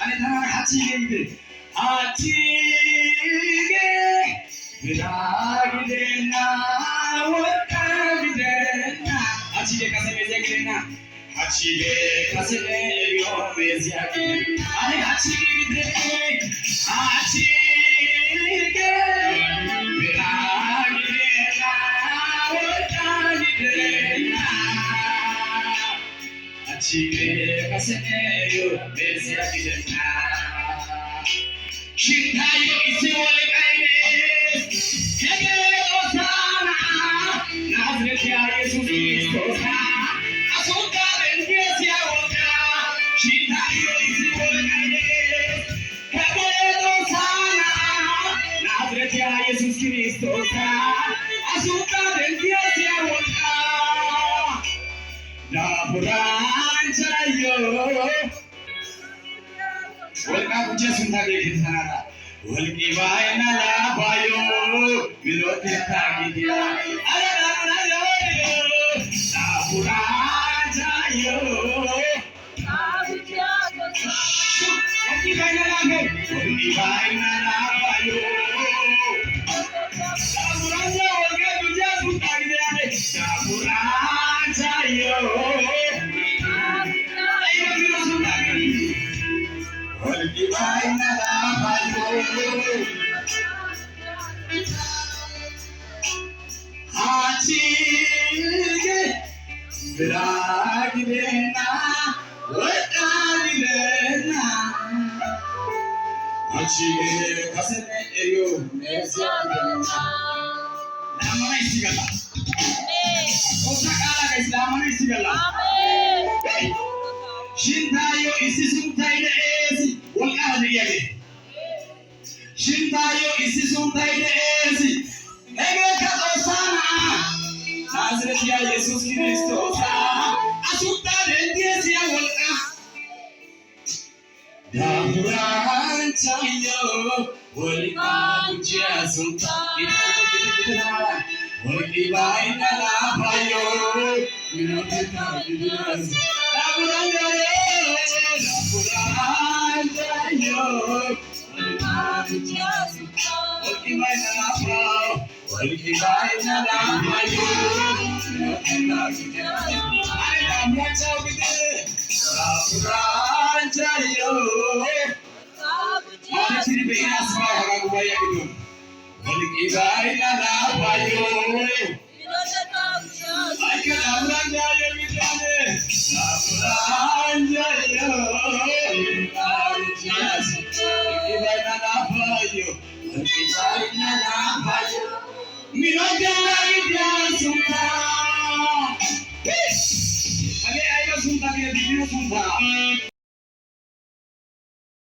아니 다만 하치게인데 하치게 비라기 되나 원하기 되나 하치게 가슴에 새기나 하치게 가슴에 요매지하기 아니 하치게 돼 하치게 비라기 되나 원하기 되나 하치게 가슴에 요매지하기 되나 신타요 이스월의 가이네 해결의 오사나 나즈레티아 예수 그리스도사 아소가된 예수야 원가 신타요 이스월의 가이네 해결의 오사나 나즈레티아 예수 그리스도사 아소가된 예수야 원가 나보란자요 월가 부채 순탁이 괜찮아라 월기 바이나 라바요 위로티 타기디야 아라라라요 나부라자요 월기 바이나 라바요 월기 바이나 라바요 나부라자 월가 부채 순탁이디야 나부라자요 월기 바이나 라바요 하치게 비라기 되나 월가기 되나 하치게 가슴에 에려 매서되나 라마나 이시갈라 오사카라가 있어 라마나 이시갈라 신타요 이시숨타이네 에시 월가하는 이야기 신타요 이시숨타이네 에시 에게카 오사나 나즈레티아 예수 그리스도사 아숙다된 예수야 월가 나무란차요 월가 부지야 숨타 월기 바이나 라바요 이렇게 타기야스 나무란자요 나무란자요 월가 부지야 숨타 월기 바이나 라바요 월기 바이나 라바요 이렇게 타기야스 아니 나무란자오기들 나무란자요 마치리 베이나스마 하가고 바야기도 월기 바이나 라바요 아이카 나무란자요 미자네 나무란자요 월기 바이나 라바요 월기 바이나 라바요 미노자나기 디아숨타 아게 아이가 숨타기에 비비노 숨타